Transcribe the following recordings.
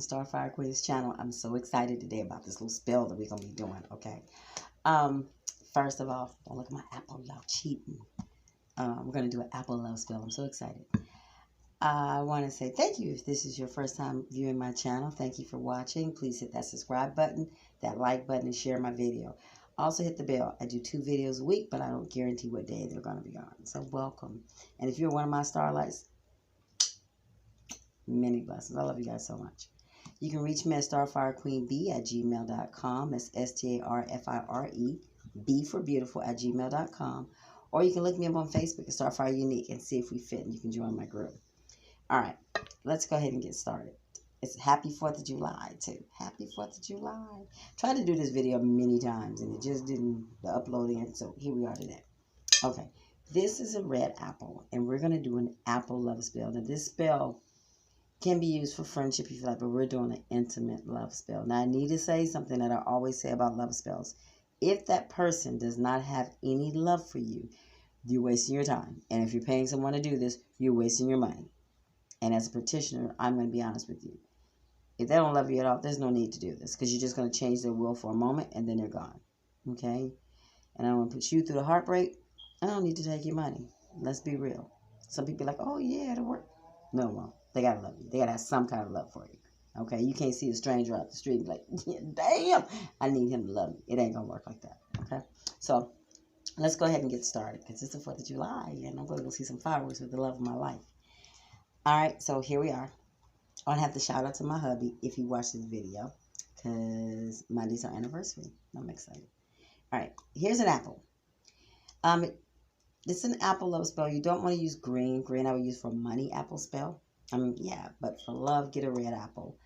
Starfire Queen's channel. I'm so excited today about this little spell that we're going to be doing, okay? First of all, don't look at my apple, y'all cheating. We're going to do an apple love spell. I'm so excited. I want to say thank you if this is your first time viewing my channel. Thank you for watching. Please hit that subscribe button, that like button, and share my video. Also hit the bell. I do 2 videos a week, but I don't guarantee what day they're going to be on. So welcome. And if you're one of my starlights, many blessings. I love you guys so much. You can reach me at starfirequeenb@gmail.com. That's StarfireB for beautiful @gmail.com. Or you can look me up on Facebook at Starfire Unique and see if we fit and you can join my group. All right, let's go ahead and get started. It's happy 4th of July, too. Happy 4th of July. Tried to do this video many times, and it just didn't, the uploading, so here we are today. Okay, this is a red apple, and we're going to do an apple love spell. Now, this spell can be used for friendship if you like, but we're doing an intimate love spell. Now, I need to say something that I always say about love spells. If that person does not have any love for you, you're wasting your time. And if you're paying someone to do this, you're wasting your money. And as a practitioner, I'm going to be honest with you. If they don't love you at all, there's no need to do this because you're just going to change their will for a moment and then they're gone. Okay? And I don't want to put you through the heartbreak. I don't need to take your money. Let's be real. Some people are like, oh, yeah, it'll work. No, well, they got to love you. They got to have some kind of love for you. Okay? You can't see a stranger out the street and be like, yeah, damn, I need him to love me. It ain't going to work like that. Okay? So let's go ahead and get started because it's the 4th of July and I'm going to go see some fireworks with the love of my life. All right, so here we are. I want to have to shout out to my hubby if he watched this video because Monday's our anniversary. I'm excited. All right, here's an apple. It's an apple love spell. You don't want to use green. Green I would use for money apple spell. Yeah, but for love, get a red apple.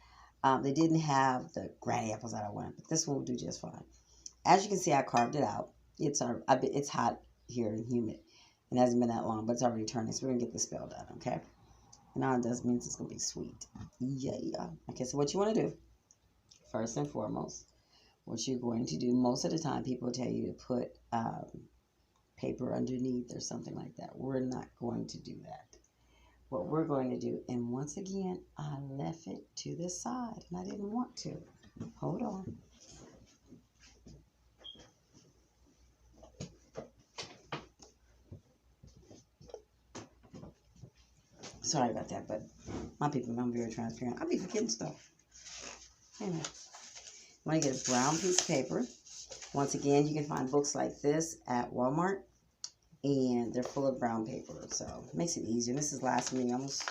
They didn't have the granny apples that I wanted, but this one will do just fine. As you can see, I carved it out. It's hot here and humid. It hasn't been that long, but it's already turning, so we're going to get the spell done, okay? And all it does means it's going to be sweet. Yeah. Okay, so what you want to do, first and foremost, what you're going to do, most of the time people tell you to put paper underneath or something like that. We're not going to do that. What we're going to do, and once again, I left it to the side, and I didn't want to. Hold on. Sorry about that, but my people know I'm very transparent. I'll be forgetting stuff. Anyway, I'm going to get a brown piece of paper. Once again, you can find books like this at Walmart, and they're full of brown paper, so it makes it easier. And this has lasted me almost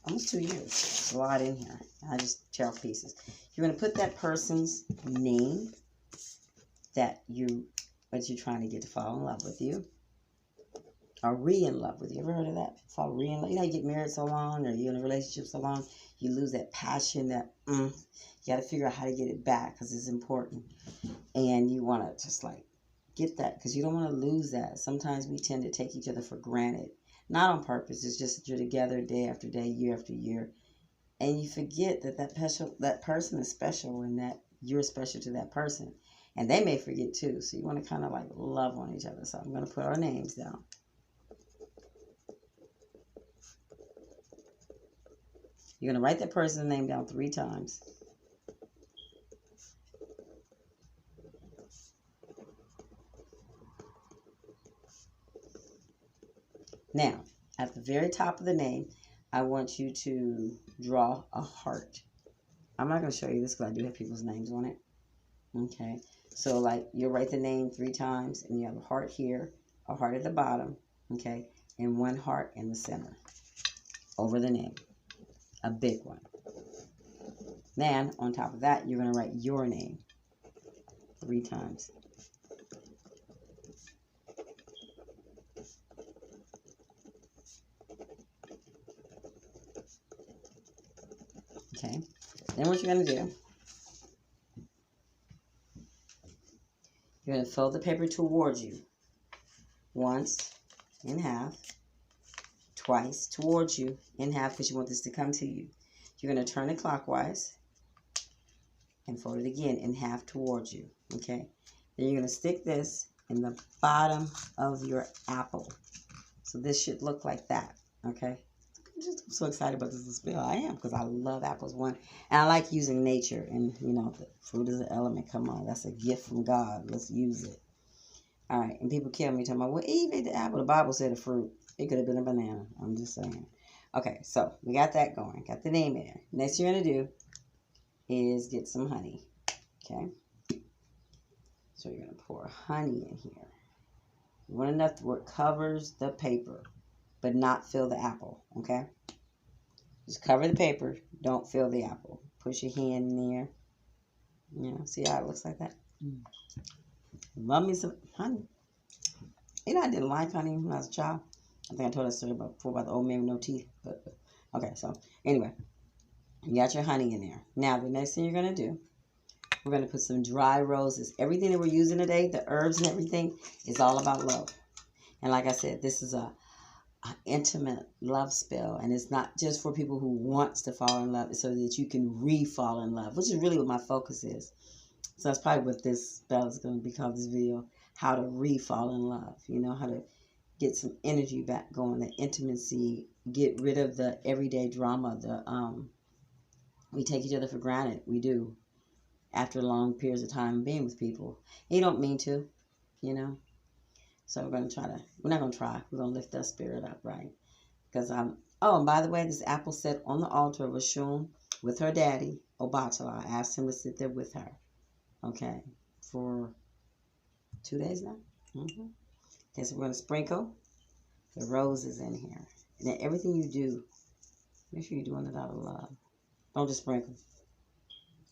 2 years. There's a lot in here. I just tear off pieces. You're going to put that person's name that you're trying to get to fall in love with you. Or re-in love with you. Ever heard of that? Fall re-in love. You know, you get married so long, or you're in a relationship so long, you lose that passion, that you got to figure out how to get it back because it's important. And you want to just like get that because you don't want to lose that. Sometimes we tend to take each other for granted. Not on purpose. It's just that you're together day after day, year after year. And you forget that that person is special and that you're special to that person. And they may forget too. So you want to kind of like love on each other. So I'm going to put our names down. You're going to write that person's name down 3 times. Now, at the very top of the name, I want you to draw a heart. I'm not going to show you this because I do have people's names on it. Okay. So, like, you'll write the name 3 times, and you have a heart here, a heart at the bottom, okay, and 1 heart in the center over the name. A big one. Then, on top of that, you're going to write your name 3 times. Okay. Then what you're going to do, you're going to fold the paper towards you. Once in half. Twice towards you in half because you want this to come to you. You're going to turn it clockwise and fold it again in half towards you. Okay. Then you're going to stick this in the bottom of your apple. So this should look like that. Okay. I'm so excited about this spell. I am, because I love apples. One, and I like using nature. And, the fruit is an element. Come on. That's a gift from God. Let's use it. All right. And people kill me talking about, well, Eve ate the apple. The Bible said a fruit. It could have been a banana. I'm just saying. Okay. So we got that going. Got the name in there. Next you're going to do is get some honey. Okay. So you're going to pour honey in here. You want enough where it covers the paper, but not fill the apple. Okay. Just cover the paper. Don't fill the apple. Push your hand in there. See how it looks like that? Love me some honey. I didn't like honey when I was a child. I think I told that story before about the old man with no teeth. But okay, so anyway, you got your honey in there. Now, the next thing you're going to do, we're going to put some dry roses. Everything that we're using today, the herbs and everything, is all about love. And like I said, this is a intimate love spell, and it's not just for people who wants to fall in love. It's so that you can re-fall in love, which is really what my focus is. So that's probably what this spell is going to be called, this video, how to re-fall in love. How to get some energy back going, the intimacy, get rid of the everyday drama. We take each other for granted. We do, after long periods of time being with people. You don't mean to, So we're going to we're not going to try. We're going to lift that spirit up, right? Because and by the way, this apple sat on the altar of Oshun with her daddy, Obatala. I asked him to sit there with her, okay, for 2 days now. Okay, so we're going to sprinkle the roses in here. And then everything you do, make sure you're doing it out of love. Don't just sprinkle.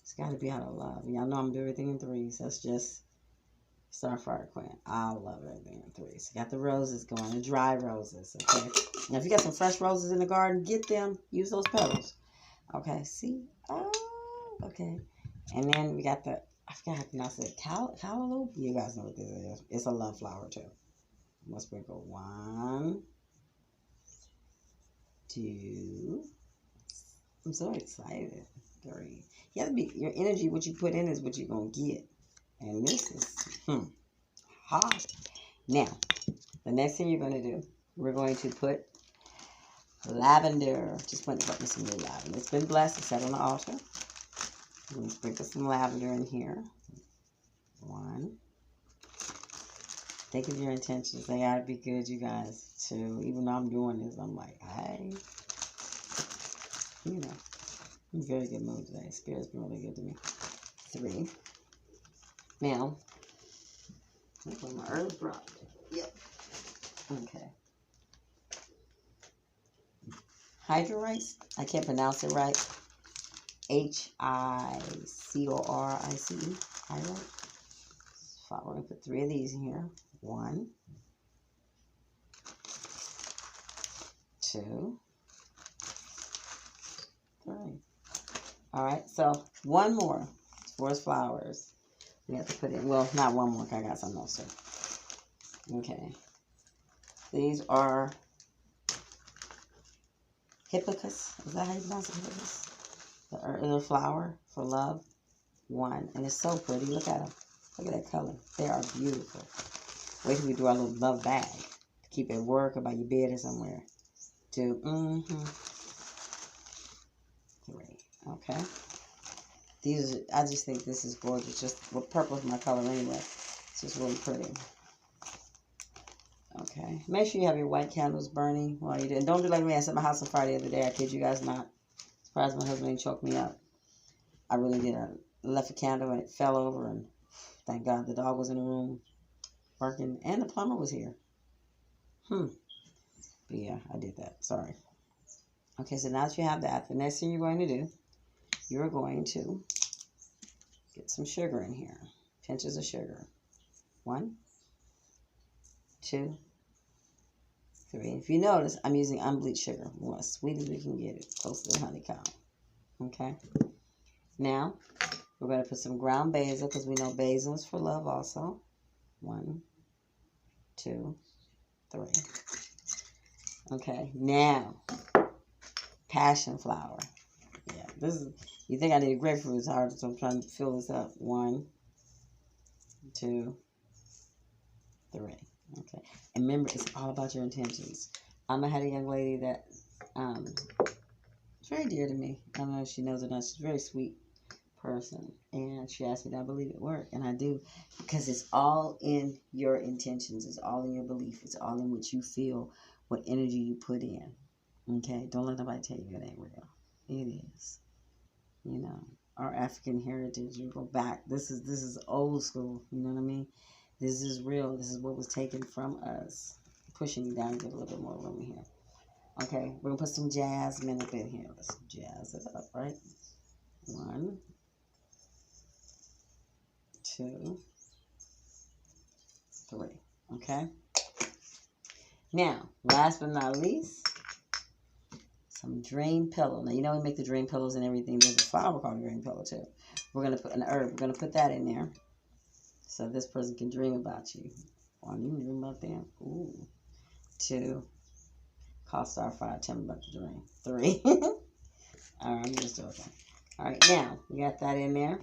It's got to be out of love. Y'all know I'm doing everything in threes. That's just Starfire Queen. I love everything in threes. Got the roses going, the dry roses, okay? Now, if you got some fresh roses in the garden, get them. Use those petals. Okay, see? Oh, okay. And then we got I forgot how to pronounce it. Callaloo? You guys know what this is. It's a love flower, too. I'm going to sprinkle 1, 2. I'm so excited. 3. You have to be, your energy, what you put in is what you're going to get. And this is hot. Now, the next thing you're going to do, we're going to put lavender. Just put me some new lavender. It's been blessed. It's set on the altar. I'm going to sprinkle some lavender in here. 1. Think of your intentions. They got to be good, you guys, too. Even though I'm doing this, I'm like, hey. I'm in a very good mood today. Spirit's been really good to me. 3. Now, that's where my herbs dropped. Yep. Okay. Hydrorice. I can't pronounce it right. Hicorice. Hydrorice. We're going to put 3 of these in here. 1, 2, 3. All right. So 1 more for his flowers. We have to put in, well, not 1 more, because I got some else, sir. Okay. These are hibiscus. Is that how you pronounce it? Hibiscus? The flower for love. 1. And it's so pretty. Look at them. Look at that color. They are beautiful. Wait till we do our little love bag. To keep at work or by your bed or somewhere. 2. 3. Okay. I just think this is gorgeous. Purple is my color anyway. It's just really pretty. Okay. Make sure you have your white candles burning while you do it. And don't do like me. I set my house on fire the other day. I kid you guys not. Surprised my husband didn't choke me up. I really did. I left a candle and it fell over, and thank God the dog was in the room working and the plumber was here. But yeah, I did that. Sorry. Okay, so now that you have that, the next thing you're going to do, you're going to get some sugar in here. Pinches of sugar. 1, 2, 3. If you notice, I'm using unbleached sugar. We want as sweet as we can get it, close to the honeycomb. Okay. Now, we're going to put some ground basil, because we know basil is for love also. 1, 2, 3. Okay. Now, passion flower. Yeah, this is, you think I need a grapefruit, it's hard, so I'm trying to fill this up. 1, 2, 3. Okay. And remember, it's all about your intentions. I had a young lady that Um, it's very dear to me. I don't know if she knows or not. She's a very sweet person. And she asked me, do I believe it work? And I do. Because it's all in your intentions. It's all in your belief. It's all in what you feel, what energy you put in. Okay? Don't let nobody tell you it ain't real. It is. You know, our African heritage, you go back. This is old school. You know what I mean? This is real. This is what was taken from us. Pushing you down, get a little bit more room here. Okay, we're gonna put some jasmine up in here. Let's jazz it up, right? 1, 2, 3. Okay. Now, last but not least, some dream pillow. Now you know we make the dream pillows and everything. There's a flower called dream pillow too. We're gonna put an herb. We're gonna put that in there, so this person can dream about you. 1, you can dream about them. Ooh. 2. Call Starfire. Tell me about the dream. 3. All right, I'm just joking. All right, now you got that in there.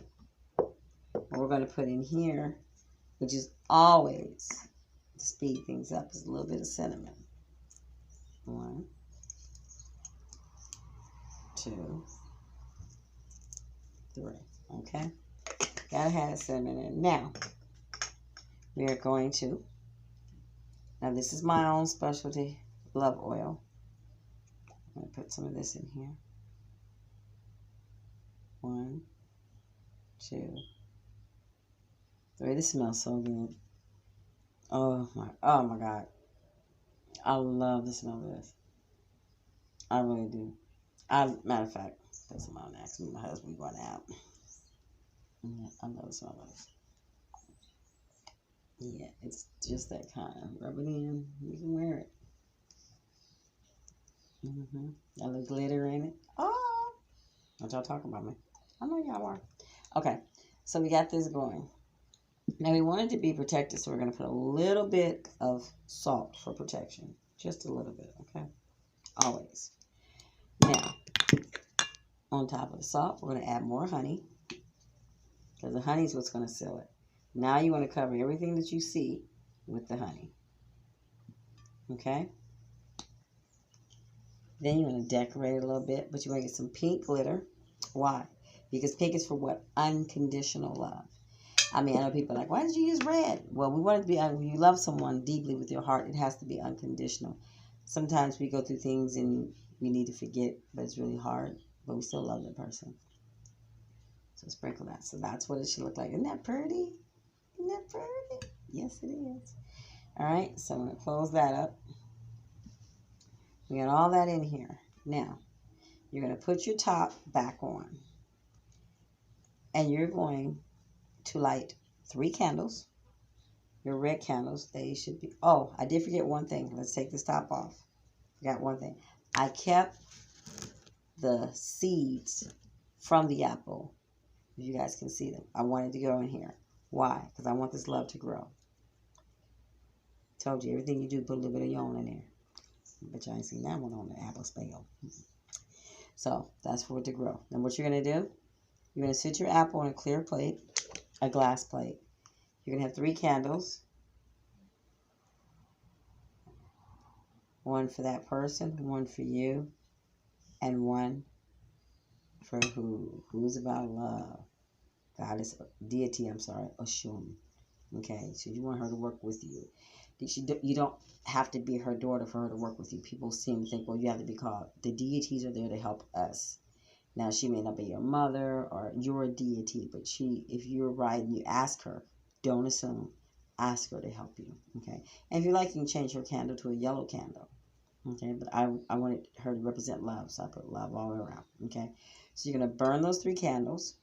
What we're gonna put in here, which is always to speed things up, is a little bit of cinnamon. 1, 2, 3. Okay, gotta have cinnamon in. Now we are going to. Now this is my own specialty, love oil. I'm gonna put some of this in here. 1, 2, 3. This smells so good. Oh my God. I love the smell of this. I really do. Matter of fact, that's my next. My husband going out. Yeah, I love the smell of this. Yeah, it's just that kind. Rub it in. You can wear it. Got a little glitter in it. Oh, what y'all talking about me? I know y'all are. Okay, so we got this going. Now we want it to be protected, so we're going to put a little bit of salt for protection. Just a little bit, okay? Always. Now, on top of the salt, we're going to add more honey, because the honey is what's going to seal it. Now you want to cover everything that you see with the honey. Okay? Then you want to decorate it a little bit, but you want to get some pink glitter. Why? Because pink is for what? Unconditional love. I mean, I know people are like, why did you use red? Well, we want it to be, when you love someone deeply with your heart, it has to be unconditional. Sometimes we go through things and we need to forget, but it's really hard, but we still love the person. So sprinkle that. So that's what it should look like. Isn't that pretty? Isn't that pretty? Yes, it is. All right, so I'm going to close that up. We got all that in here. Now, you're going to put your top back on. And you're going to light 3 candles. Your red candles, they should be... Oh, I did forget one thing. Let's take this top off. Forgot one thing. I kept the seeds from the apple. If you guys can see them. I wanted to go in here. Why? Because I want this love to grow. Told you, everything you do, put a little bit of yarn in there. But you ain't seen that one on the apple spell. So, that's for it to grow. Then what you're going to do, you're going to sit your apple on a clear plate, a glass plate. You're going to have 3 candles. 1 for that person, 1 for you, and 1 for who's about love. Goddess, deity, Oshun. Okay, so you want her to work with you. You don't have to be her daughter for her to work with you. People seem to think, well, you have to be called. The deities are there to help us. Now, she may not be your mother or your deity, but if you're right and you ask her, don't assume. Ask her to help you, okay? And if you like, you can change her candle to a yellow candle, okay? But I wanted her to represent love, so I put love all around, okay? So you're going to burn those 3 candles,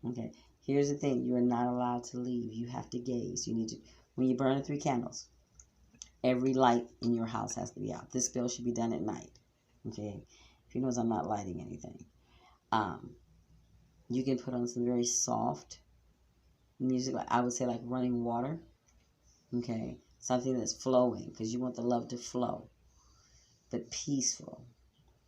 okay? Here's the thing. You are not allowed to leave. You have to gaze. You need to, when you burn the 3 candles, every light in your house has to be out. This spell should be done at night, okay? If you notice, I'm not lighting anything. You can put on some very soft music, like I would say like running water, okay? Something that's flowing, because you want the love to flow, but peaceful,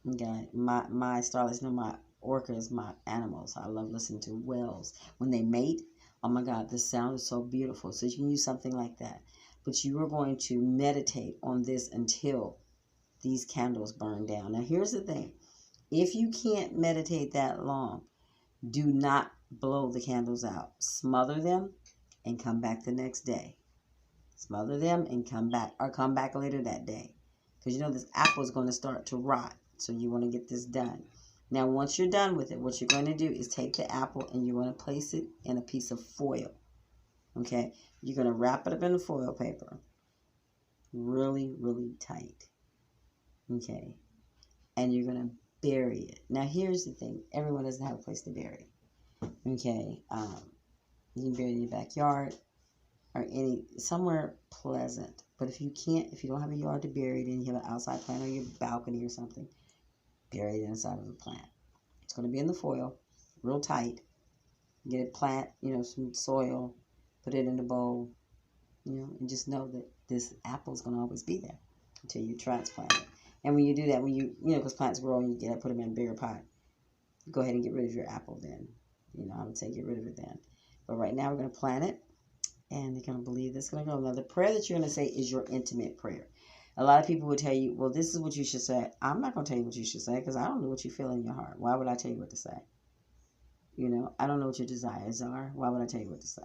okay? My starlights know my orcas, my animals. I love listening to whales. When they mate, oh my God, the sound is so beautiful. So you can use something like that. But you are going to meditate on this until these candles burn down. Now, here's the thing. If you can't meditate that long, do not blow the candles out. Smother them and come back the next day. Smother them and come back, or come back later that day. Because you know this apple is going to start to rot. So you want to get this done. Now, once you're done with it, what you're going to do is take the apple and you're going to place it in a piece of foil. Okay? You're going to wrap it up in the foil paper. Really, really tight. Okay? And you're going to bury it. Now, here's the thing. Everyone doesn't have a place to bury it. Okay? You can bury it in your backyard or somewhere pleasant. But if you don't have a yard to bury it in, you have an outside plant on your balcony or something, bury it inside of the plant. It's going to be in the foil, real tight. Get a plant, some soil, put it in the bowl, and just know that this apple is going to always be there until you transplant it. And when you do that, because plants grow and you put them in a bigger pot, go ahead and get rid of your apple then. I would say get rid of it then. But right now we're going to plant it, and you're going to believe this is going to go. Now, the prayer that you're going to say is your intimate prayer. A lot of people would tell you, well, this is what you should say. I'm not going to tell you what you should say because I don't know what you feel in your heart. Why would I tell you what to say? I don't know what your desires are. Why would I tell you what to say?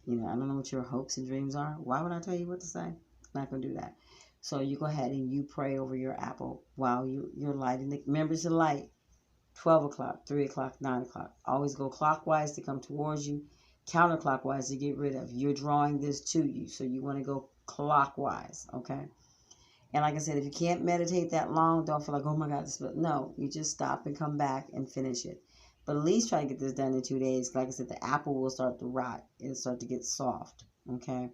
I don't know what your hopes and dreams are. Why would I tell you what to say? I'm not going to do that. So you go ahead and you pray over your apple while you're lighting the members of light. 12 o'clock, 3 o'clock, 9 o'clock. Always go clockwise to come towards you, counterclockwise to get rid of. You're drawing this to you, so you want to go clockwise, okay? And like I said, if you can't meditate that long, don't feel like, oh my God, no, you just stop and come back and finish it. But at least try to get this done in 2 days. Like I said, the apple will start to rot. It'll start to get soft, okay?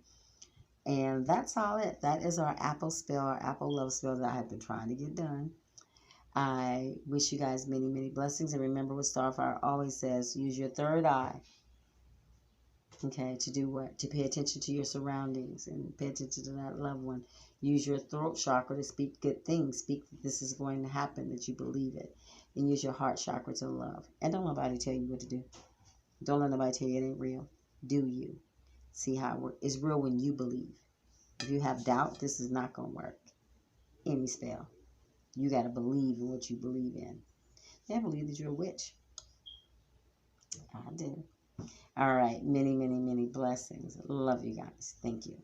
And that's all it. That is our apple spell, our apple love spell that I have been trying to get done. I wish you guys many, many blessings. And remember what Starfire always says, use your third eye. Okay, to do what? To pay attention to your surroundings and pay attention to that loved one. Use your throat chakra to speak good things. Speak that this is going to happen, that you believe it. And use your heart chakra to love. And don't let nobody tell you what to do. Don't let nobody tell you it ain't real. Do you. See how it works. It's real when you believe. If you have doubt, this is not going to work. Any spell. You got to believe in what you believe in. I believe that you're a witch. I do. All right. Many, many, many blessings. Love you guys. Thank you.